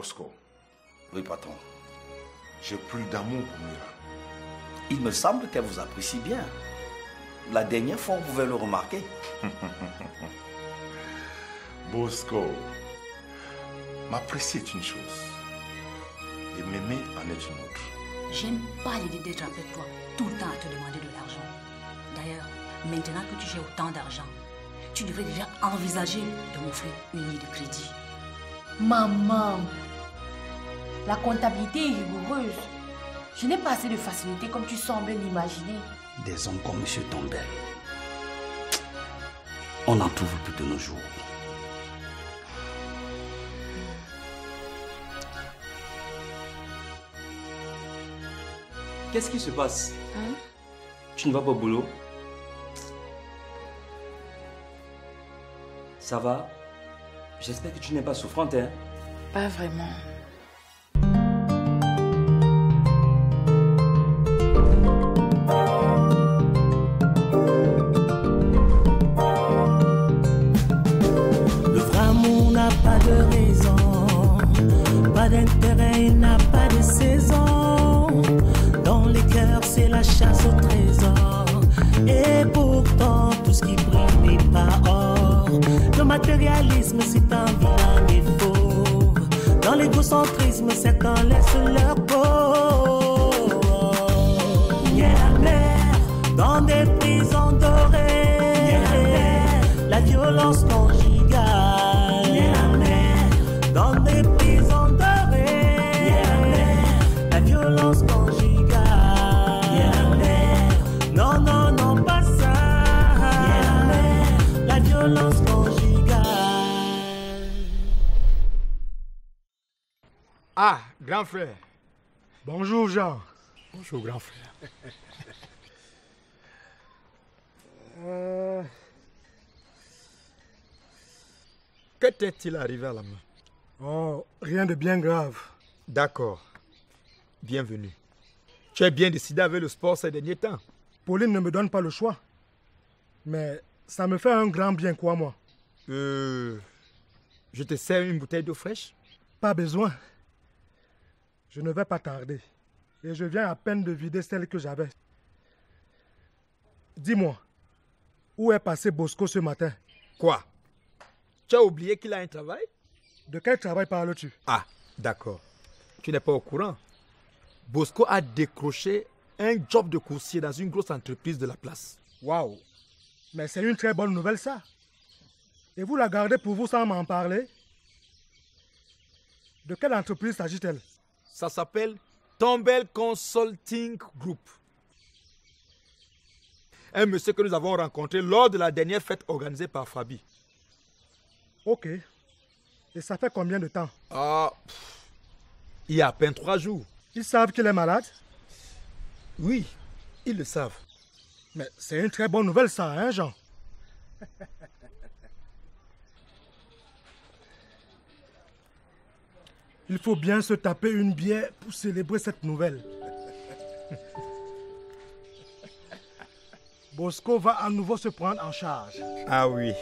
Bosco. Oui, patron. J'ai plus d'amour pour Mira. Il me semble qu'elle vous apprécie bien. La dernière fois, on pouvait le remarquer. Bosco, m'apprécier est une chose. Et m'aimer en est une autre. J'aime pas l'idée d'être avec toi tout le temps à te demander de l'argent. D'ailleurs, maintenant que tu gères autant d'argent, tu devrais déjà envisager de m'offrir une ligne de crédit. Maman, la comptabilité est rigoureuse. Je n'ai pas assez de facilité comme tu sembles l'imaginer. Des hommes comme M. Tombel, on n'en trouve plus de nos jours. Qu'est-ce qui se passe? Tu ne vas pas au boulot? Ça va? J'espère que tu n'es pas souffrante, hein? Pas vraiment. Le vrai amour n'a pas de raison, pas d'intérêt, il n'a pas de saison. Dans les cœurs, c'est la chasse au trésor. Et pourtant, tout ce qui brille n'est pas or. Le matérialisme, c'est un vilain défaut. Dans l'égocentrisme, certains laissent leur peau. Il y a la mer dans des prisons dorées. La violence conjugale. Il y a la mer dans des prisons dorées. La violence conjugale. Non, non, non, pas ça. La violence conjugale. Ah, grand frère. Bonjour, Jean. Bonjour, grand frère. Que t'est-il arrivé à la main? Oh, rien de bien grave. D'accord. Bienvenue. Tu es bien décidé avec le sport ces derniers temps. Pauline ne me donne pas le choix. Mais ça me fait un grand bien, quoi, moi. Je te sers une bouteille d'eau fraîche? Pas besoin. Je ne vais pas tarder. Et je viens à peine de vider celle que j'avais. Dis-moi, où est passé Bosco ce matin? Quoi? Tu as oublié qu'il a un travail? De quel travail parles-tu? Ah, d'accord. Tu n'es pas au courant. Bosco a décroché un job de coursier dans une grosse entreprise de la place. Waouh! Mais c'est une très bonne nouvelle, ça. Et vous la gardez pour vous sans m'en parler? De quelle entreprise s'agit-elle? Ça s'appelle Tombel Consulting Group. Un monsieur que nous avons rencontré lors de la dernière fête organisée par Fabi. Ok. Et ça fait combien de temps? Il y a à peine 3 jours. Ils savent qu'il est malade? Oui, ils le savent. Mais c'est une très bonne nouvelle, ça, hein, Jean? Il faut bien se taper une bière pour célébrer cette nouvelle. Bosco va à nouveau se prendre en charge. Ah oui.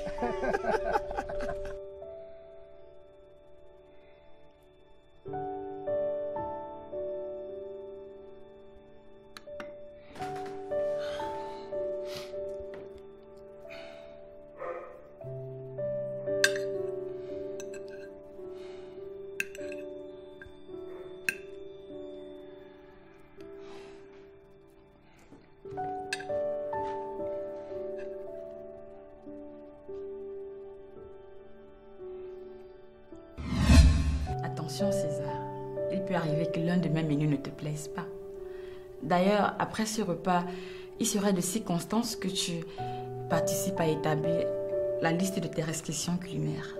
Attention César, il peut arriver que l'un de mes menus ne te plaise pas. D'ailleurs, après ce repas, il serait de circonstance que tu participes à établir la liste de tes restrictions culinaires.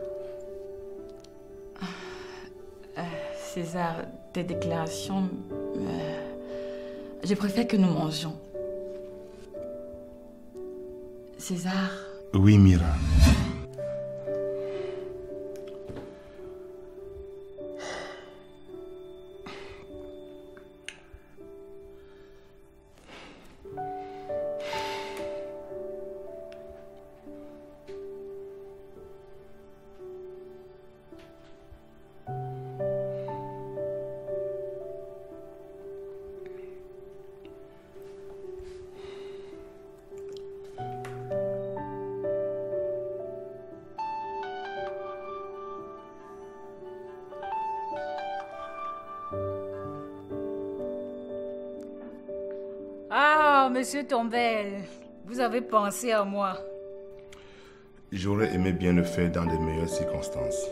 César, tes déclarations, je préfère que nous mangions. César. Oui, Mira. monsieur Tombel, vous avez pensé à moi. J'aurais aimé bien le faire dans de meilleures circonstances.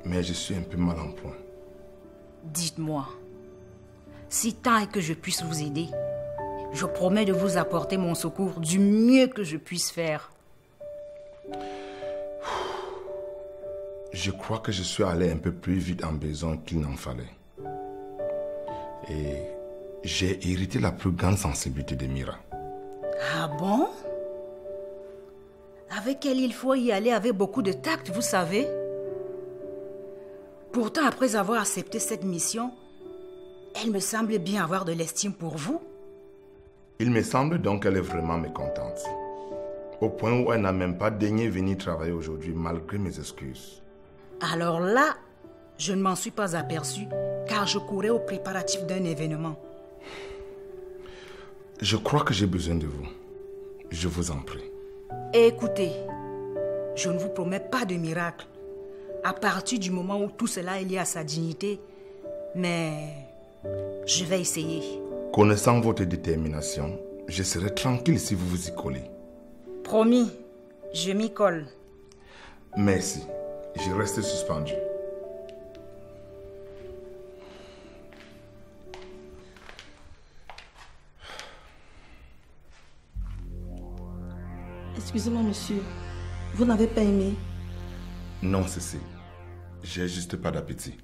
Mais je suis un peu mal en point. Dites-moi, si tant est que je puisse vous aider, je promets de vous apporter mon secours du mieux que je puisse faire. Je crois que je suis allé un peu plus vite en besoin qu'il n'en fallait. Et j'ai hérité la plus grande sensibilité de Mira. Ah bon? Avec elle, il faut y aller avec beaucoup de tact, vous savez. Pourtant, après avoir accepté cette mission, elle me semble bien avoir de l'estime pour vous. Il me semble donc qu'elle est vraiment mécontente. Au point où elle n'a même pas daigné venir travailler aujourd'hui, malgré mes excuses. Alors là, je ne m'en suis pas aperçue, car je courais aux préparatifs d'un événement. Je crois que j'ai besoin de vous. Je vous en prie. Écoutez, je ne vous promets pas de miracle, à partir du moment où tout cela est lié à sa dignité, mais je vais essayer. Connaissant votre détermination, je serai tranquille si vous vous y collez. Promis, je m'y colle. Merci, je reste suspendu. Excusez-moi, monsieur. Vous n'avez pas aimé? Non, Cécile. J'ai juste pas d'appétit.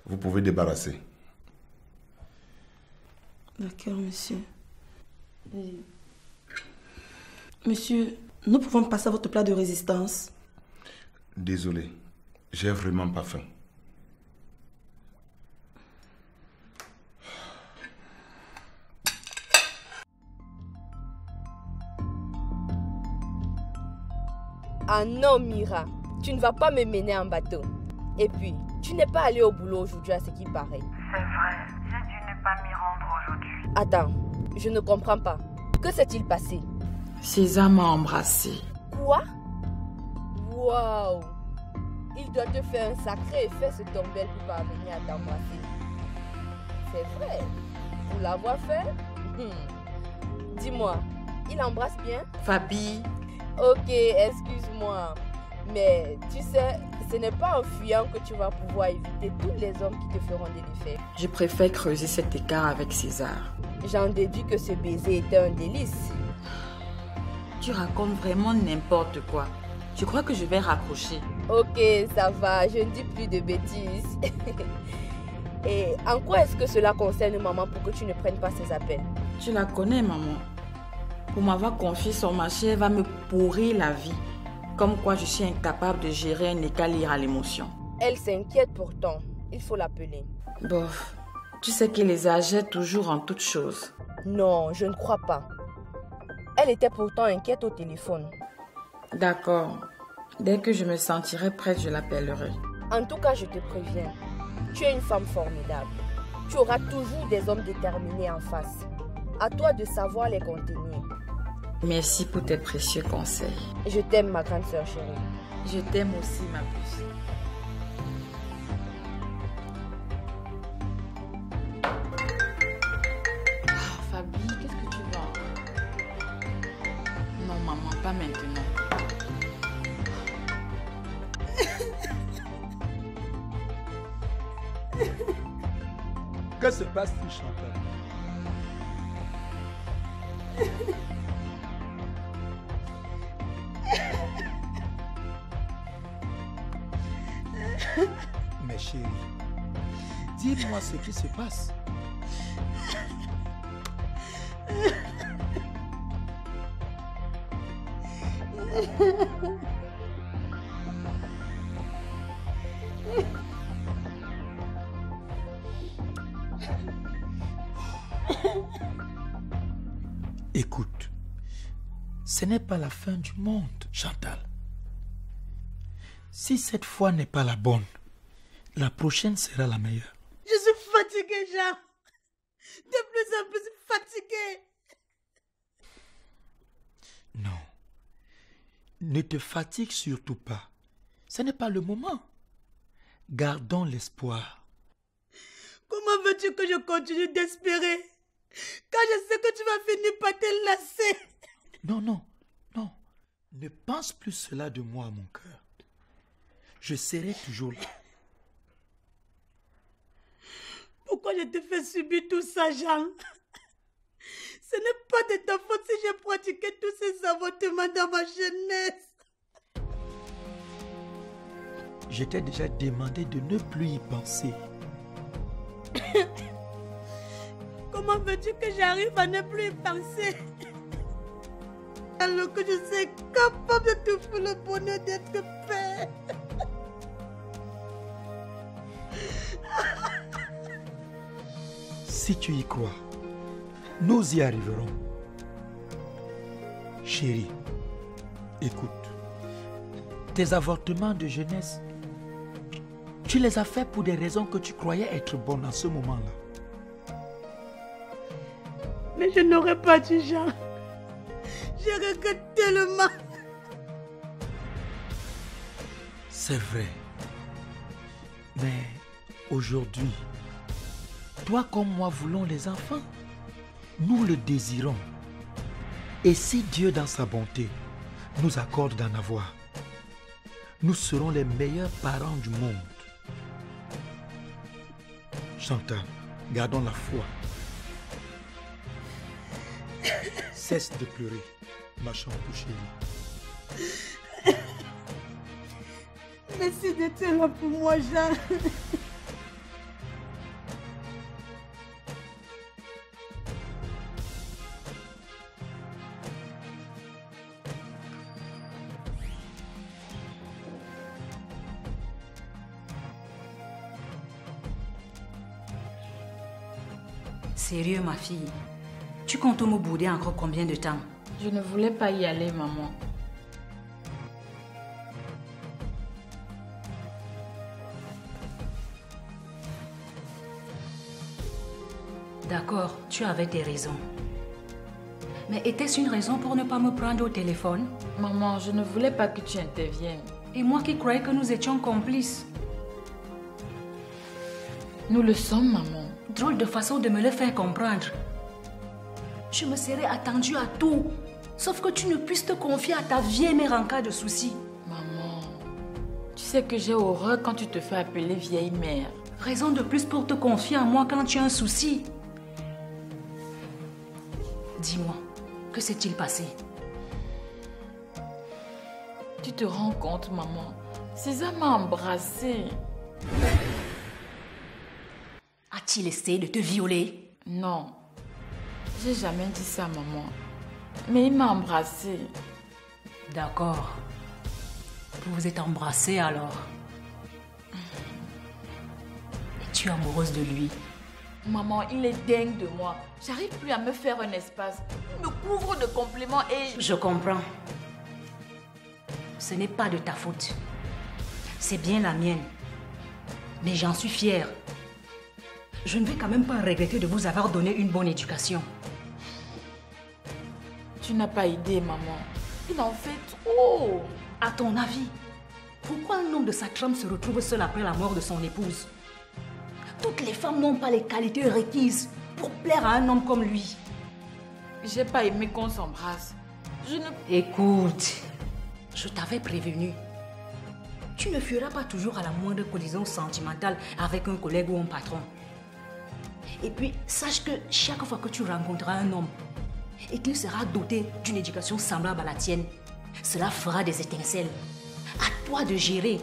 Vous pouvez débarrasser. D'accord, monsieur. Monsieur, nous pouvons passer à votre plat de résistance. Désolé, j'ai vraiment pas faim. Ah non, Mira, tu ne vas pas me mener en bateau. Et puis, tu n'es pas allée au boulot aujourd'hui à ce qui paraît. C'est vrai, j'ai dû ne pas m'y rendre aujourd'hui. Attends, je ne comprends pas. Que s'est-il passé? César m'a embrassé. Quoi? Waouh! Il doit te faire un sacré effet ce Tombel pour parvenir à t'embrasser. C'est vrai? Pour l'avoir fait? Dis-moi, il embrasse bien? Fabi. Ok, excuse-moi. Mais tu sais, ce n'est pas en fuyant que tu vas pouvoir éviter tous les hommes qui te feront des défaits. Je préfère creuser cet écart avec César. J'en déduis que ce baiser était un délice. Tu racontes vraiment n'importe quoi. Tu crois que je vais raccrocher? Ok, ça va, je ne dis plus de bêtises. Et en quoi est-ce que cela concerne maman pour que tu ne prennes pas ses appels? Tu la connais, maman. Pour m'avoir confié son marché, elle va me pourrir la vie. Comme quoi je suis incapable de gérer un égal à l'émotion. Elle s'inquiète pourtant. Il faut l'appeler. Bof, tu sais qu'elle les agite toujours en toutes choses. Non, je ne crois pas. Elle était pourtant inquiète au téléphone. D'accord. Dès que je me sentirai prête, je l'appellerai. En tout cas, je te préviens. Tu es une femme formidable. Tu auras toujours des hommes déterminés en face. À toi de savoir les contenir. Merci pour tes précieux conseils. Je t'aime, ma grande sœur chérie. Je t'aime aussi, ma puce. Ah, Fabi, qu'est-ce que tu veux? Non, maman, pas maintenant. Que se passe-t-il, Chantal? Mais chérie, dis-moi ce qui se passe. Écoute, ce n'est pas la fin du monde, Chantal. Si cette fois n'est pas la bonne, la prochaine sera la meilleure. Je suis fatiguée, Jean. De plus en plus fatiguée. Non. Ne te fatigue surtout pas. Ce n'est pas le moment. Gardons l'espoir. Comment veux-tu que je continue d'espérer Quand je sais que tu vas finir par te lasser. Non, non, non. Ne pense plus cela de moi, mon cœur. Je serai toujours là. Pourquoi je te fais subir tout ça, Jean? Ce n'est pas de ta faute si j'ai pratiqué tous ces avortements dans ma jeunesse. Je t'ai déjà demandé de ne plus y penser. Comment veux-tu que j'arrive à ne plus y penser? Alors que je suis capable de t'offrir le bonheur d'être père. Si tu y crois, nous y arriverons. Chérie, écoute. Tes avortements de jeunesse, tu les as faits pour des raisons que tu croyais être bonnes en ce moment-là. Mais je n'aurais pas dû, Jean. Je regrette tellement. C'est vrai. Mais aujourd'hui, toi comme moi voulons les enfants. Nous le désirons. Et si Dieu dans sa bonté nous accorde d'en avoir, nous serons les meilleurs parents du monde. Chantal, gardons la foi. Cesse de pleurer, ma chérie. Merci d'être là pour moi, Jean. Sérieux, ma fille? Tu comptes me bouder encore combien de temps? Je ne voulais pas y aller, maman. D'accord, tu avais tes raisons. Mais était-ce une raison pour ne pas me prendre au téléphone? Maman, je ne voulais pas que tu interviennes. Et moi qui croyais que nous étions complices. Nous le sommes, maman. Drôle de façon de me le faire comprendre. Je me serais attendue à tout, sauf que tu ne puisses te confier à ta vieille mère en cas de souci. Maman, tu sais que j'ai horreur quand tu te fais appeler vieille mère. Raison de plus pour te confier en moi quand tu as un souci. Dis-moi, que s'est-il passé? Tu te rends compte, maman? César m'a embrassée. A-t-il essayé de te violer? Non. J'ai jamais dit ça, maman. Mais il m'a embrassée. D'accord. Vous vous êtes embrassés alors. Et tu es amoureuse de lui? Maman, il est dingue de moi. J'arrive plus à me faire un espace. Il me couvre de compliments et... Je comprends. Ce n'est pas de ta faute. C'est bien la mienne. Mais j'en suis fière. Je ne vais quand même pas regretter de vous avoir donné une bonne éducation. Tu n'as pas idée, maman. Il en fait trop. À ton avis, pourquoi un homme de sa trempe se retrouve seul après la mort de son épouse? Toutes les femmes n'ont pas les qualités requises pour plaire à un homme comme lui. J'ai pas aimé qu'on s'embrasse. Je ne... Écoute, je t'avais prévenu. Tu ne fuiras pas toujours à la moindre collision sentimentale avec un collègue ou un patron. Et puis, sache que chaque fois que tu rencontreras un homme et qu'il sera doté d'une éducation semblable à la tienne, cela fera des étincelles. À toi de gérer.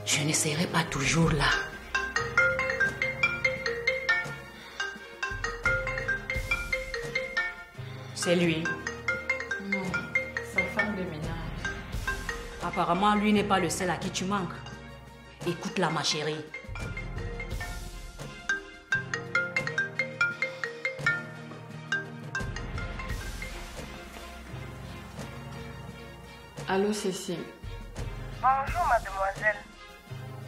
Je ne serai pas toujours là. C'est lui. Non, sa femme de ménage. Apparemment, lui n'est pas le seul à qui tu manques. Écoute-la, ma chérie. Allô, Cécile. Bonjour, mademoiselle.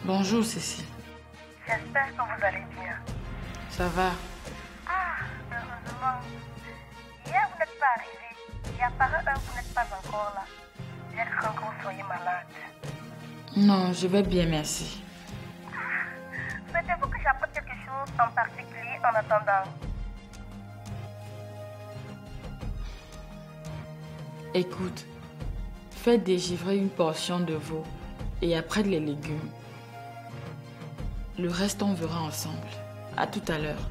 Bonjour, Cécile. J'espère que vous allez bien. Ça va? Ah, heureusement. Hier, vous n'êtes pas arrivé. Il y a par heure, vous n'êtes pas encore là. J'ai craint que vous soyez malade. Non, je vais bien, merci. en particulier en attendant? Écoute, fais dégivrer une portion de veau et après les légumes. Le reste, on verra ensemble. À tout à l'heure.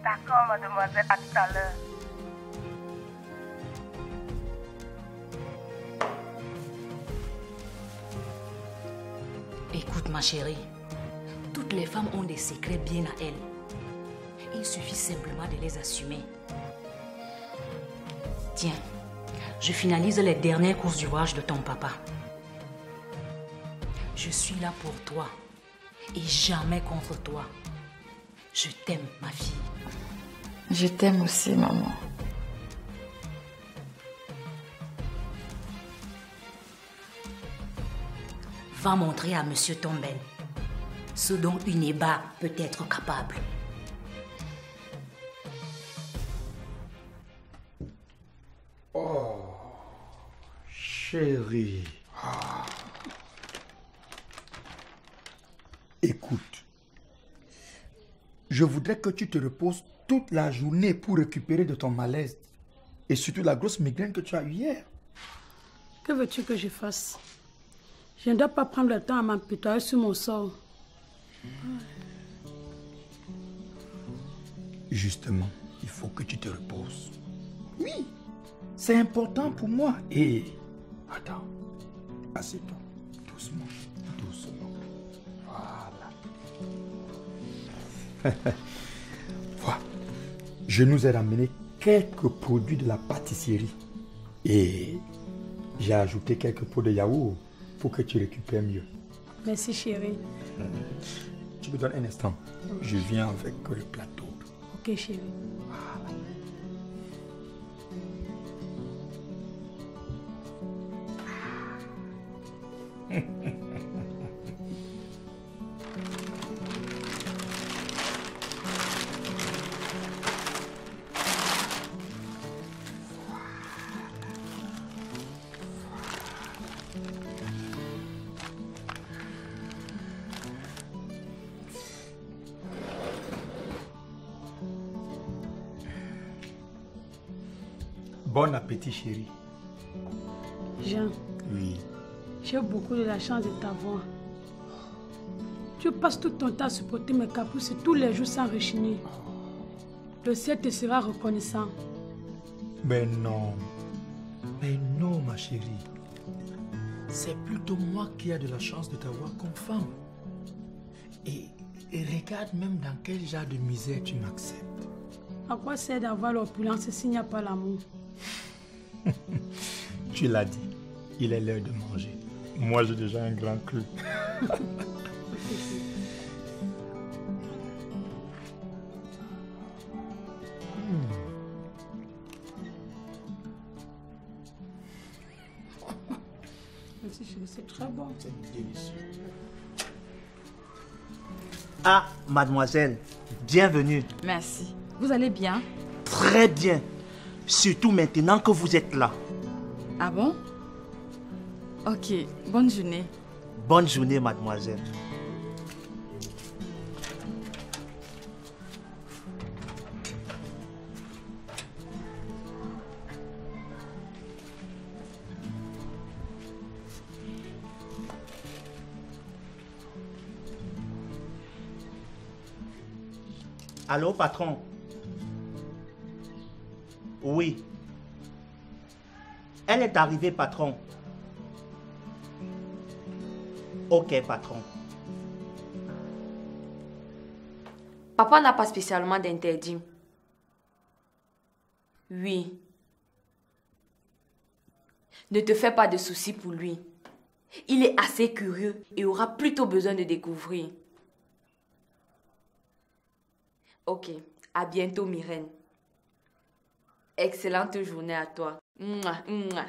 D'accord, mademoiselle, à tout à l'heure. Écoute, ma chérie, toutes les femmes ont des secrets bien à elles. Il suffit simplement de les assumer. Tiens, je finalise les dernières courses du voyage de ton papa. Je suis là pour toi et jamais contre toi. Je t'aime, ma fille. Je t'aime aussi, maman. Va montrer à Monsieur Tombel ce dont une Eba peut être capable. Oh, chérie. Écoute, je voudrais que tu te reposes toute la journée pour récupérer de ton malaise et surtout la grosse migraine que tu as eue hier. Que veux-tu que je fasse? Je ne dois pas prendre le temps à m'empitoyer sur mon sort. Justement, il faut que tu te reposes. Oui, c'est important pour moi. Et attends, assieds-toi, doucement, doucement. Voilà. Voilà. Je nous ai ramené quelques produits de la pâtisserie. Et j'ai ajouté quelques pots de yaourt pour que tu récupères mieux. Merci, chérie. Tu me donnes un instant. Je viens avec le plateau. Ok, chérie. Bon appétit, chérie. Jean, Oui. j'ai beaucoup de la chance de t'avoir. Tu passes tout ton temps à supporter mes caprices tous les jours sans rechigner. Le ciel te sera reconnaissant. Mais non, ma chérie. C'est plutôt moi qui ai de la chance de t'avoir comme femme. Et regarde même dans quel genre de misère tu m'acceptes. À quoi sert d'avoir l'opulence s'il n'y a pas l'amour? Tu l'as dit, il est l'heure de manger. Moi, j'ai déjà un grand cru. Merci chérie, c'est très bon. C'est délicieux. Ah, mademoiselle, bienvenue. Merci. Vous allez bien? Très bien. Surtout maintenant que vous êtes là. Ah bon? Ok, bonne journée. Bonne journée, mademoiselle. Allô, patron? Oui. Elle est arrivée, patron. Ok, patron. Papa n'a pas spécialement d'interdit. Oui. Ne te fais pas de soucis pour lui. Il est assez curieux et aura plutôt besoin de découvrir. Ok, à bientôt, Myrène. Excellente journée à toi. Mouah, mouah.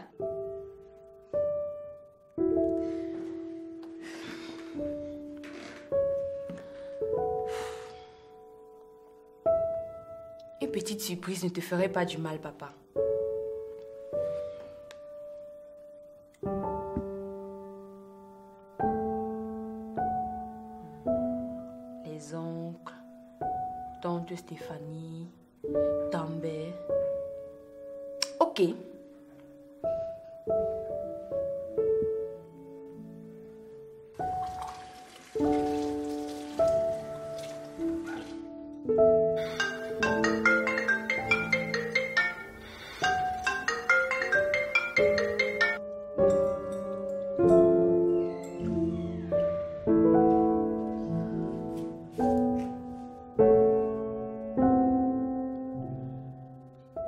Une petite surprise ne te ferait pas du mal, papa. Les oncles, Stéphanie, Tambay. Ok.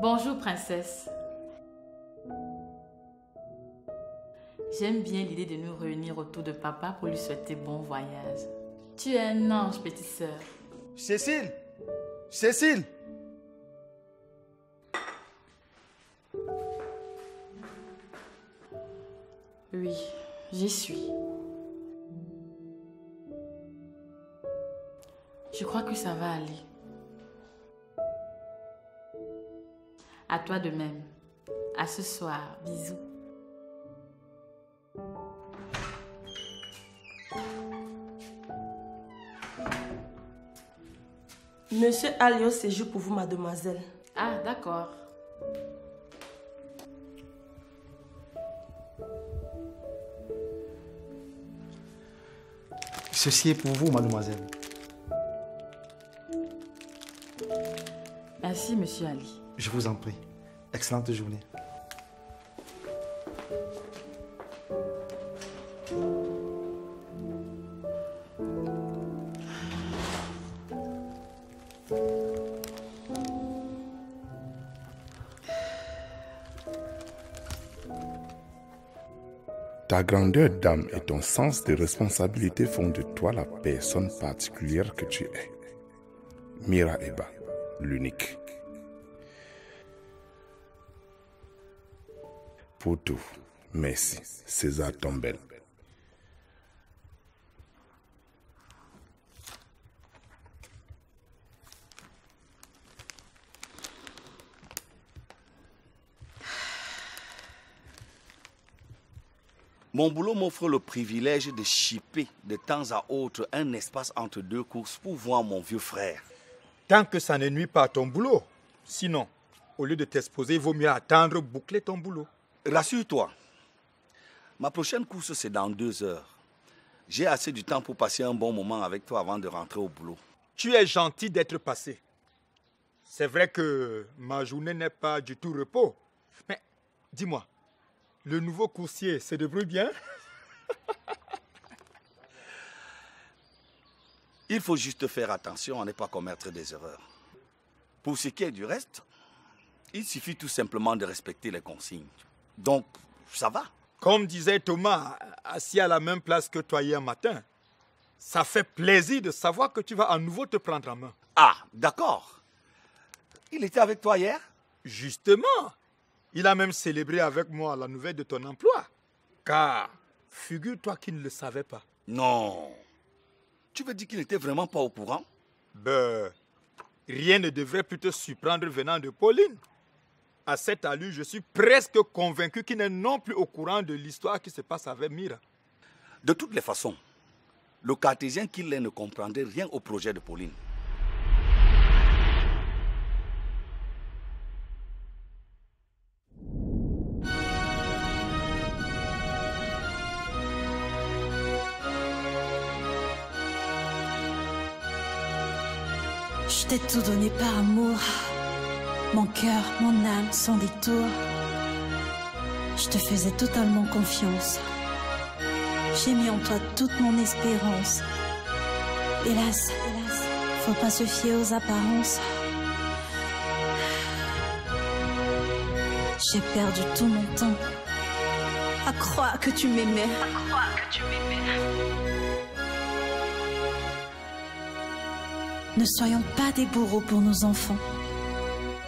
Bonjour, princesse. J'aime bien l'idée de nous réunir autour de papa pour lui souhaiter bon voyage. Tu es un ange, petite sœur. Cécile! Cécile! Oui, j'y suis. Je crois que ça va aller. À toi de même. À ce soir. Bisous. Monsieur Alios séjour pour vous, mademoiselle. Ah, d'accord. Ceci est pour vous, mademoiselle. Merci, monsieur Ali. Je vous en prie. Excellente journée. Ta grandeur d'âme et ton sens de responsabilité font de toi la personne particulière que tu es. Mira Eba, l'unique. Pour tout, merci, César Tombel. Mon boulot m'offre le privilège de chipper de temps à autre un espace entre deux courses pour voir mon vieux frère. Tant que ça ne nuit pas à ton boulot. Sinon, au lieu de t'exposer, il vaut mieux attendre, boucler ton boulot. Rassure-toi, ma prochaine course c'est dans 2 heures. J'ai assez du temps pour passer un bon moment avec toi avant de rentrer au boulot. Tu es gentil d'être passé. C'est vrai que ma journée n'est pas du tout repos. Mais dis-moi, le nouveau coursier se débrouille bien? Il faut juste faire attention à ne pas commettre des erreurs. Pour ce qui est du reste, il suffit tout simplement de respecter les consignes. Donc, ça va. Comme disait Thomas, assis à la même place que toi hier matin, ça fait plaisir de savoir que tu vas à nouveau te prendre en main. Ah, d'accord. Il était avec toi hier? Justement. Il a même célébré avec moi la nouvelle de ton emploi. Car, figure-toi qu'il ne le savait pas. Non. Tu veux dire qu'il n'était vraiment pas au courant? Ben, rien ne devrait plus te surprendre venant de Pauline. À cette allure, je suis presque convaincu qu'il n'est non plus au courant de l'histoire qui se passe avec Mira. De toutes les façons, le cartésien qu'il est ne comprendrait rien au projet de Pauline. Je t'ai tout donné par amour. Mon cœur, mon âme, sans détour. Je te faisais totalement confiance. J'ai mis en toi toute mon espérance. Hélas, faut pas se fier aux apparences. J'ai perdu tout mon temps à croire que tu m'aimais. Ne soyons pas des bourreaux pour nos enfants,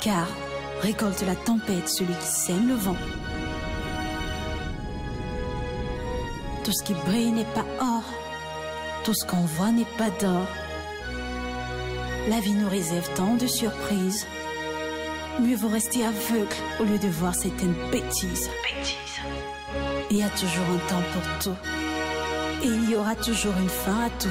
car récolte la tempête celui qui sème le vent. Tout ce qui brille n'est pas or, tout ce qu'on voit n'est pas d'or. La vie nous réserve tant de surprises. Mieux vaut rester aveugle au lieu de voir certaines bêtises. Il y a toujours un temps pour tout, et il y aura toujours une fin à tout.